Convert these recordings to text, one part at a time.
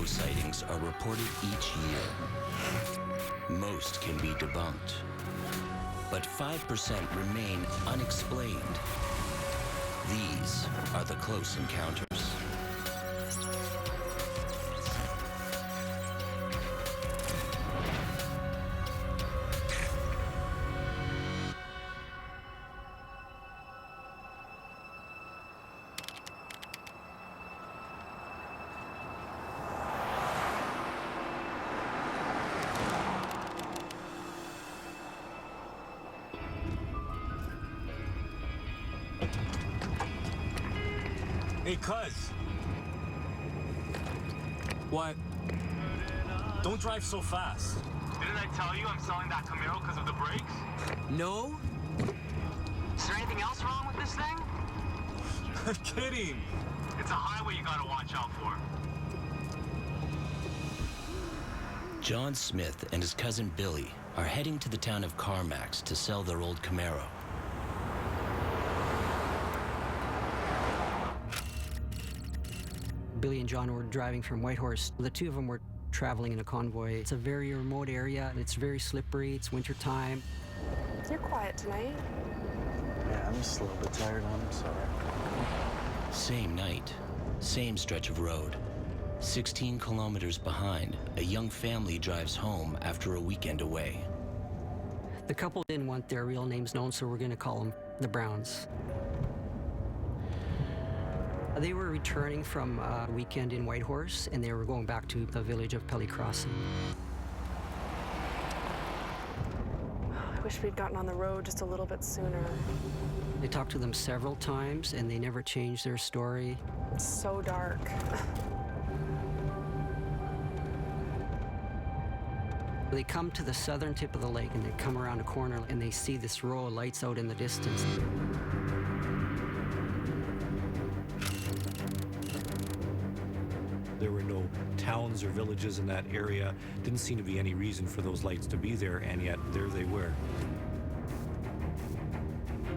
UFO sightings are reported each year. Most can be debunked, but 5% remain unexplained. These are the close encounters. Hey, cuz. What? Don't drive so fast. Didn't I tell you I'm selling that Camaro because of the brakes? No? Is there anything else wrong with this thing? I'm kidding. It's a highway you gotta watch out for. John Smith and his cousin Billy are heading to the town of Carmax to sell their old Camaro. Billy and John were driving from Whitehorse. The two of them were traveling in a convoy. It's a very remote area, and it's very slippery. It's wintertime. You're quiet tonight. Yeah, I'm just a little bit tired, I'm sorry. Same night, same stretch of road. 16 kilometers behind, a young family drives home after a weekend away. The couple didn't want their real names known, so we're going to call them the Browns. They were returning from a weekend in Whitehorse, and they were going back to the village of Pelly Crossing. I wish we'd gotten on the road just a little bit sooner. They talked to them several times, and they never changed their story. It's so dark. They come to the southern tip of the lake, and they come around a corner, and they see this row of lights out in the distance. There were no towns or villages in that area. Didn't seem to be any reason for those lights to be there, and yet there they were.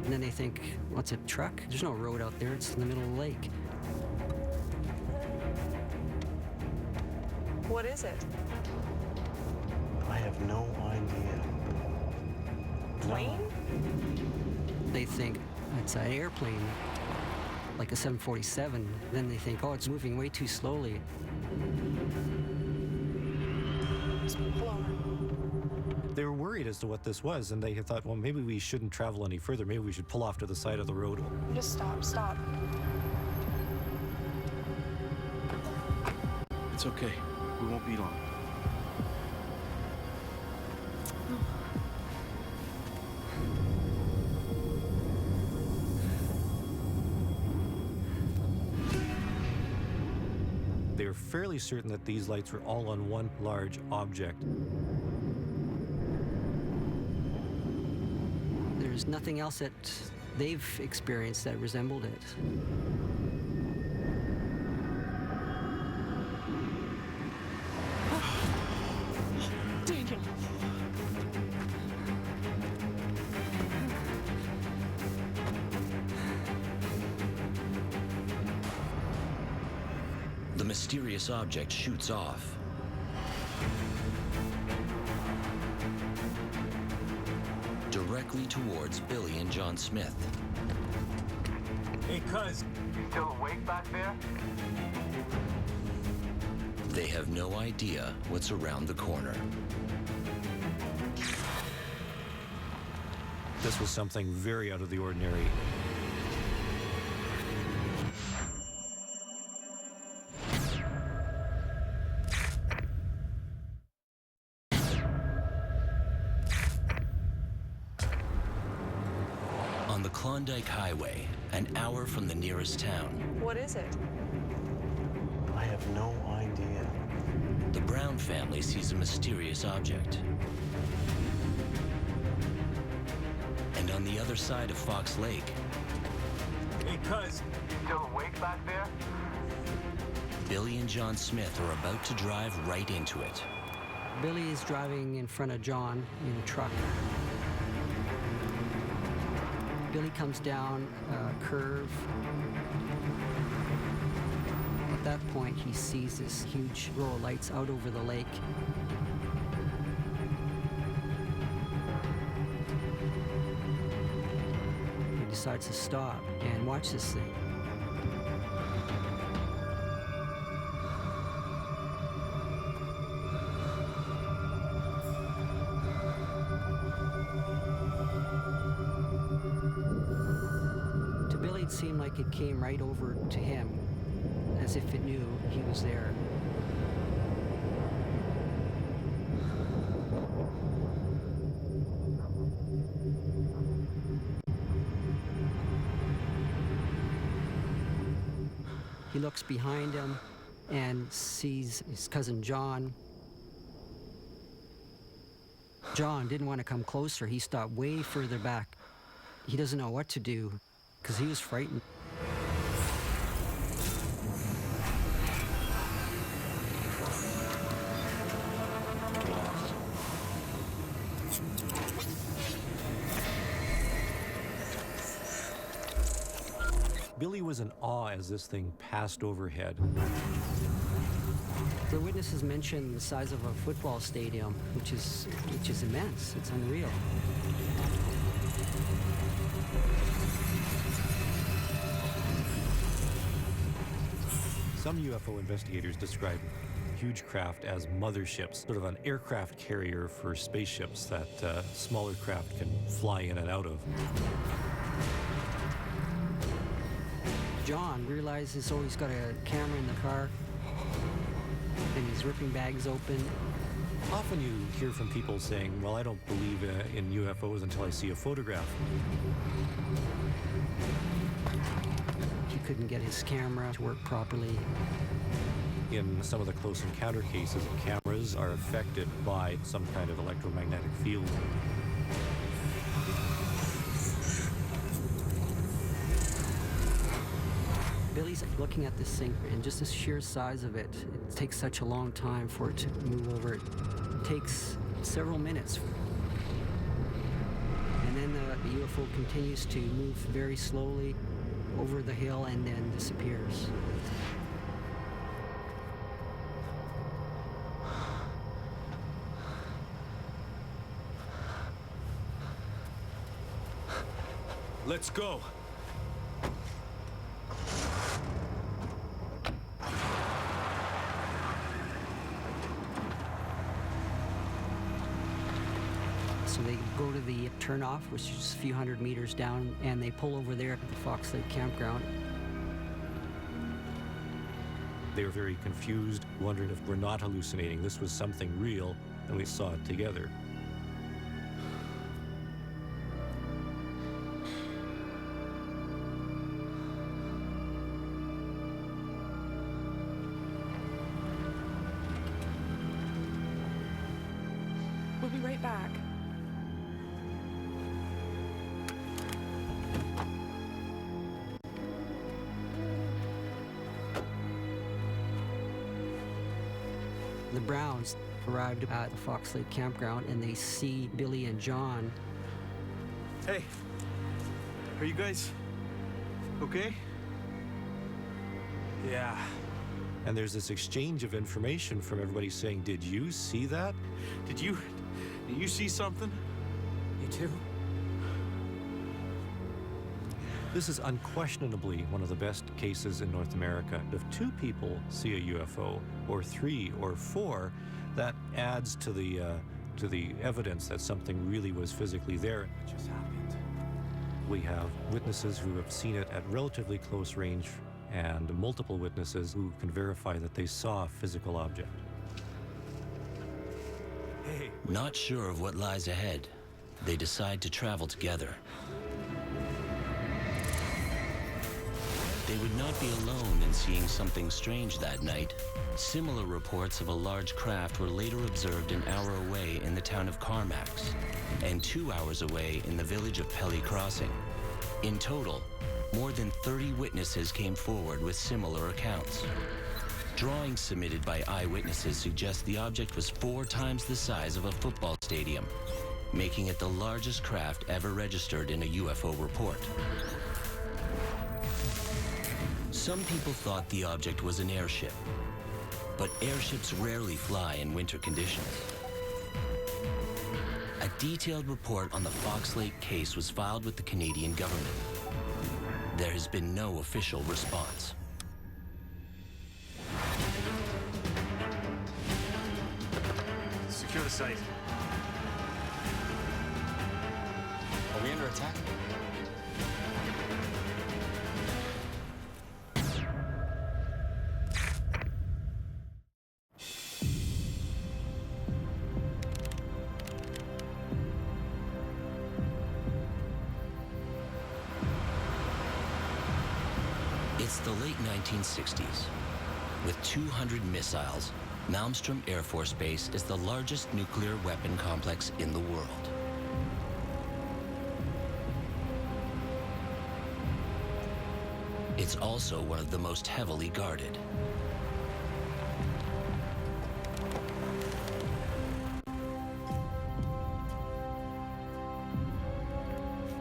And then they think, what's a truck? There's no road out there, it's in the middle of the lake. What is it? I have no idea. Plane? They think it's an airplane, like a 747. Then they think, oh, it's moving way too slowly. Just pull over. They were worried as to what this was, and they had thought, well, maybe we shouldn't travel any further. Maybe we should pull off to the side of the road. Just stop. It's okay. We won't be long. They were fairly certain that these lights were all on one large object. There's nothing else that they've experienced that resembled it. Daniel. The mysterious object shoots off. Directly towards Billy and John Smith. Hey, cuz. You still awake back there? They have no idea what's around the corner. This was something very out of the ordinary. On the Klondike Highway, an hour from the nearest town, What is it? I have no idea. the Brown family sees a mysterious object. And on the other side of Fox Lake, Hey, cuz. You still awake back there? Billy and John Smith are about to drive right into it. Billy is driving in front of John in a truck. Billy comes down a curve. At that point, he sees this huge row of lights out over the lake. He decides to stop and watch this thing. To Billy, it seemed like it came right over to him, as if it knew he was there. He looks behind him and sees his cousin John. John didn't want to come closer. He stopped way further back. He doesn't know what to do because he was frightened. Billy was in awe as this thing passed overhead. The witnesses mentioned the size of a football stadium, which is immense. It's unreal. Some UFO investigators describe huge craft as motherships, sort of an aircraft carrier for spaceships that smaller craft can fly in and out of. John realizes, he's got a camera in the car, and he's ripping bags open. Often you hear from people saying, well, I don't believe in UFOs until I see a photograph. He couldn't get his camera to work properly. In some of the close encounter cases, cameras are affected by some kind of electromagnetic field. Billy's looking at this thing, and just the sheer size of it, it takes such a long time for it to move over. It takes several minutes. And then the UFO continues to move very slowly over the hill and then disappears. Let's go. So they go to the turnoff, which is just a few hundred meters down, and they pull over there at the Fox Lake campground. They were very confused, wondering if we're not hallucinating. This was something real, and we saw it together. We'll be right back. The Browns arrived at the Fox Lake campground, and they see Billy and John. Hey, are you guys okay? Yeah. And there's this exchange of information from everybody saying, did you see that? Did you see something? You too? This is unquestionably one of the best cases in North America. If two people see a UFO, or three or four, that adds to the evidence that something really was physically there. It just happened. We have witnesses who have seen it at relatively close range, and multiple witnesses who can verify that they saw a physical object. Hey. Not sure of what lies ahead, they decide to travel together. They would not be alone in seeing something strange that night. Similar reports of a large craft were later observed an hour away in the town of Carmax and 2 hours away in the village of Pelly Crossing. In total, more than 30 witnesses came forward with similar accounts. Drawings submitted by eyewitnesses suggest the object was 4 times the size of a football stadium, making it the largest craft ever registered in a UFO report. Some people thought the object was an airship, but airships rarely fly in winter conditions. A detailed report on the Fox Lake case was filed with the Canadian government. There has been no official response. Secure the site. Are we under attack? It's the late 1960s. With 200 missiles, Malmstrom Air Force Base is the largest nuclear weapon complex in the world. It's also one of the most heavily guarded.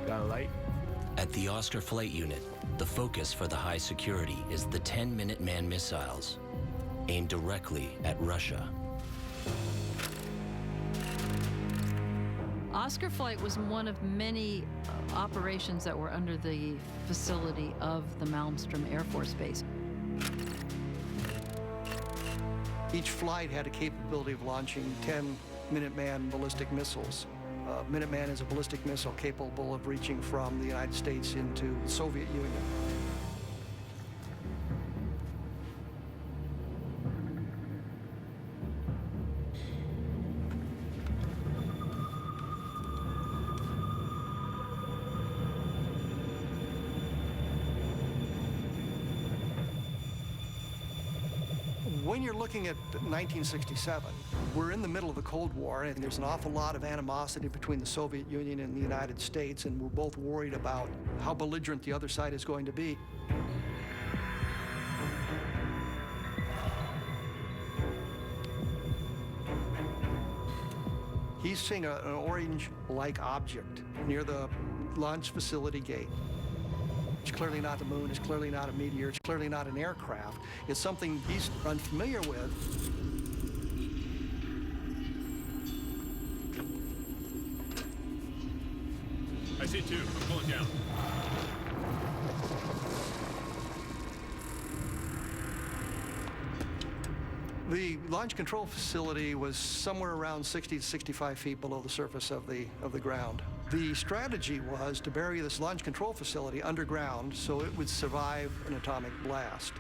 Got a light? At the Oscar Flight Unit, the focus for the high security is the 10 Minuteman missiles, aimed directly at Russia. Oscar Flight was one of many operations that were under the facility of the Malmstrom Air Force Base. Each flight had a capability of launching 10 Minuteman ballistic missiles. Minuteman is a ballistic missile capable of reaching from the United States into the Soviet Union. When you're looking at 1967, we're in the middle of the Cold War, and there's an awful lot of animosity between the Soviet Union and the United States, and we're both worried about how belligerent the other side is going to be. He's seeing an orange-like object near the launch facility gate. It's clearly not the moon, it's clearly not a meteor, it's clearly not an aircraft. It's something he's unfamiliar with. I see two. I'm pulling down. The launch control facility was somewhere around 60 to 65 feet below the surface of the ground. The strategy was to bury this launch control facility underground so it would survive an atomic blast.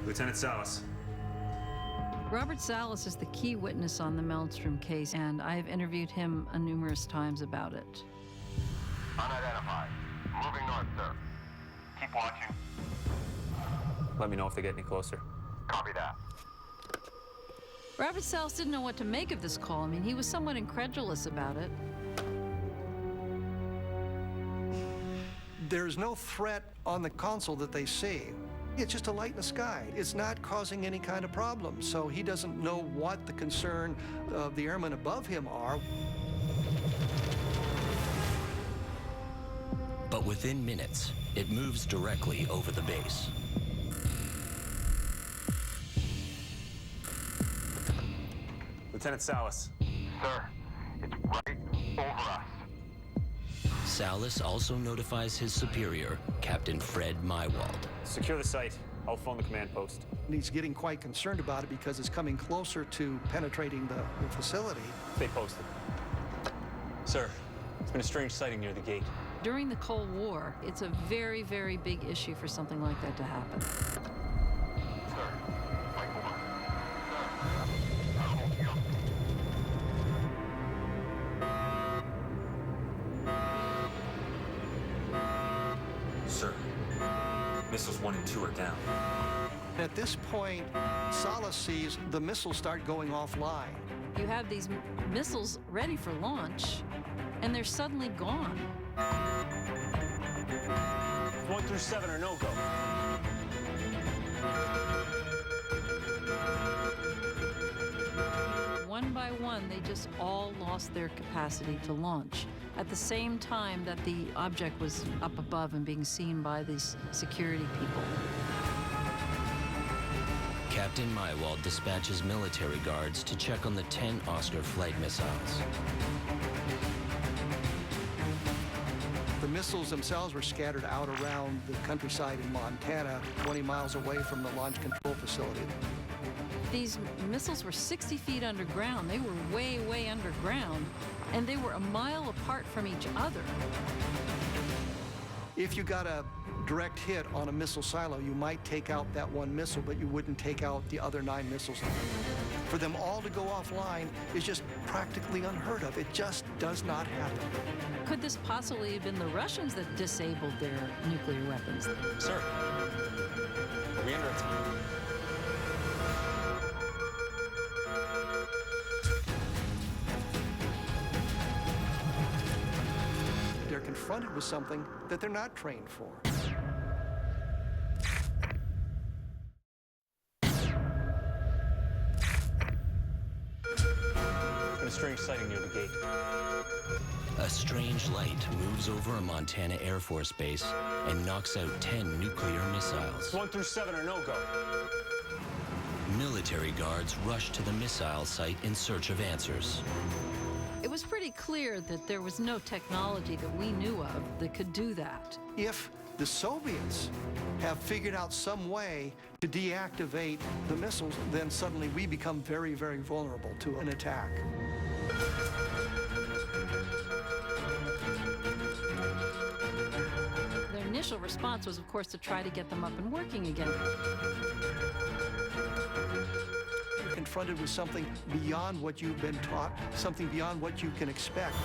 Lieutenant Salas. Robert Salas is the key witness on the Malmstrom case, and I have interviewed him numerous times about it. Unidentified. Moving north, sir. Keep watching. Let me know if they get any closer. Copy that. Robert Salas didn't know what to make of this call. I mean, he was somewhat incredulous about it. There's no threat on the console that they see. It's just a light in the sky. It's not causing any kind of problem, so he doesn't know what the concern of the airmen above him are. But within minutes, it moves directly over the base. Lieutenant Salas. Sir, it's right over us. Salas also notifies his superior, Captain Fred Mywald. Secure the site. I'll phone the command post. And he's getting quite concerned about it because it's coming closer to penetrating the facility. Stay posted. Sir, it's been a strange sighting near the gate. During the Cold War, it's a very, very big issue for something like that to happen. Sir, right over. Sir, I won't jump. Sir, missiles 1 and 2 are down. At this point, Salas sees the missiles start going offline. You have these missiles ready for launch, and they're suddenly gone. 1 through 7 are no-go. One by one, they just all lost their capacity to launch. at the same time that the object was up above and being seen by these security people. Captain Mywald dispatches military guards to check on the 10 Oscar flight missiles. The missiles themselves were scattered out around the countryside in Montana, 20 miles away from the launch control facility. These missiles were 60 feet underground. They were way, way underground, and they were a mile apart from each other. If you got a direct hit on a missile silo, you might take out that one missile, but you wouldn't take out the other 9 missiles. For them all to go offline is just practically unheard of. It just does not happen. Could this possibly have been the Russians that disabled their nuclear weapons? Sir, are we under attack? They're confronted with something that they're not trained for. Been a strange sighting near the gate. A strange light moves over a Montana Air Force base and knocks out 10 nuclear missiles. 1 through 7 are no-go. Military guards rush to the missile site in search of answers. It was pretty clear that there was no technology that we knew of that could do that. If the Soviets have figured out some way to deactivate the missiles, then suddenly we become very, very vulnerable to an attack. Their initial response was, of course, to try to get them up and working again. You're confronted with something beyond what you've been taught, something beyond what you can expect.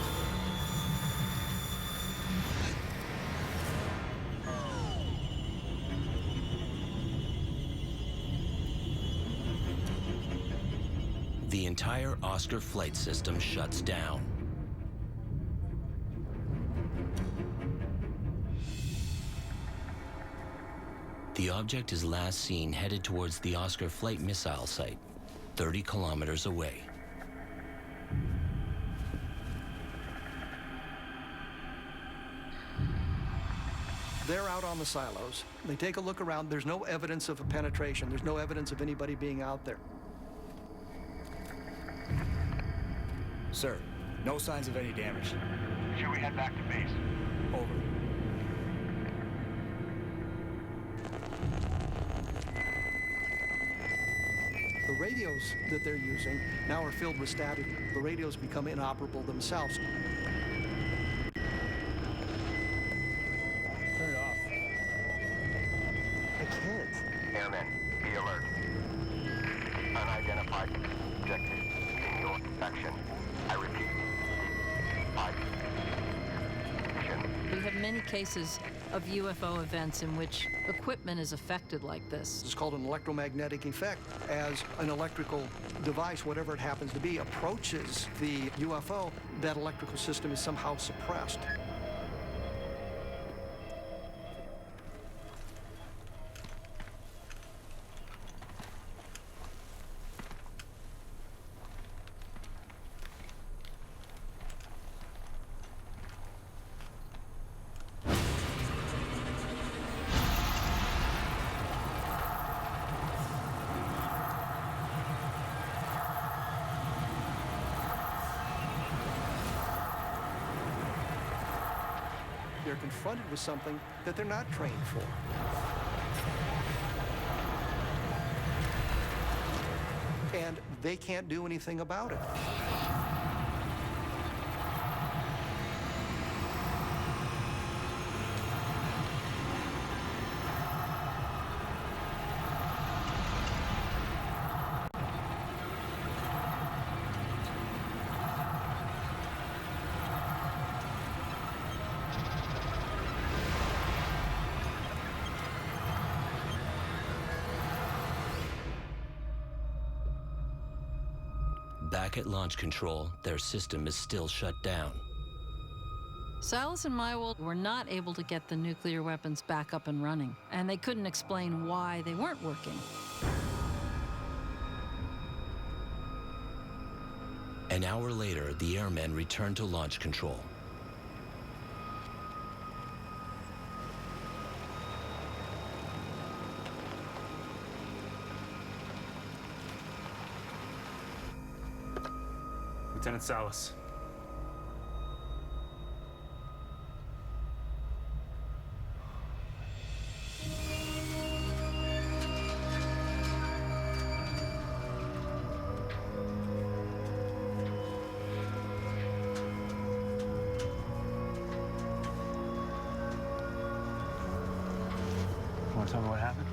The entire Oscar flight system shuts down. The object is last seen headed towards the Oscar flight missile site, 30 kilometers away. They're out on the silos. They take a look around. There's no evidence of a penetration. There's no evidence of anybody being out there. Sir, no signs of any damage. Should we head back to base? Over. The radios that they're using now are filled with static. The radios become inoperable themselves. Turn it off. I can't. Airmen, be alert. Unidentified objective in your section. I repeat, We have many cases of UFO events in which equipment is affected like this. It's called an electromagnetic effect. As an electrical device, whatever it happens to be, approaches the UFO, that electrical system is somehow suppressed. They're confronted with something that they're not trained for. And they can't do anything about it. Back at launch control, their system is still shut down. Salas and Mywald were not able to get the nuclear weapons back up and running, and they couldn't explain why they weren't working. An hour later, the airmen returned to launch control. Lieutenant Salas. Want to tell me what happened?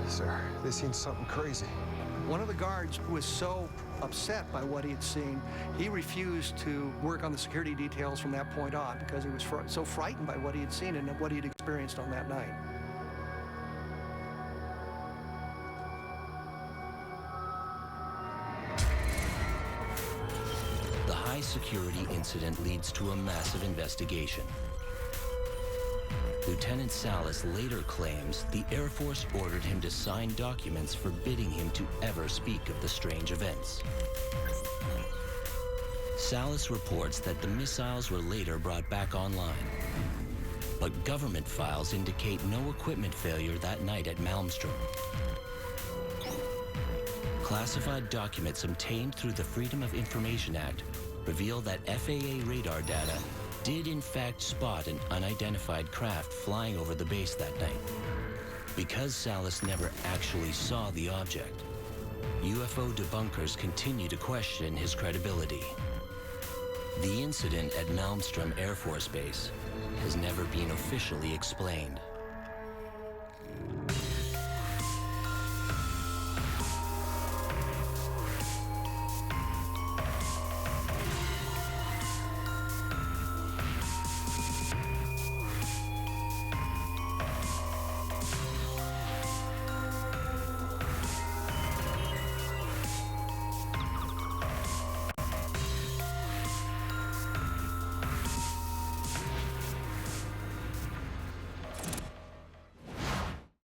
Sir, they seen something crazy. One of the guards was so upset by what he had seen, he refused to work on the security details from that point on because he was so frightened by what he had seen and what he had experienced on that night. The high security incident leads to a massive investigation. Lieutenant Salas later claims the Air Force ordered him to sign documents forbidding him to ever speak of the strange events. Salas reports that the missiles were later brought back online, but government files indicate no equipment failure that night at Malmstrom. Classified documents obtained through the Freedom of Information Act reveal that FAA radar data did in fact spot an unidentified craft flying over the base that night. Because Salas never actually saw the object, UFO debunkers continue to question his credibility. The incident at Malmstrom Air Force Base has never been officially explained.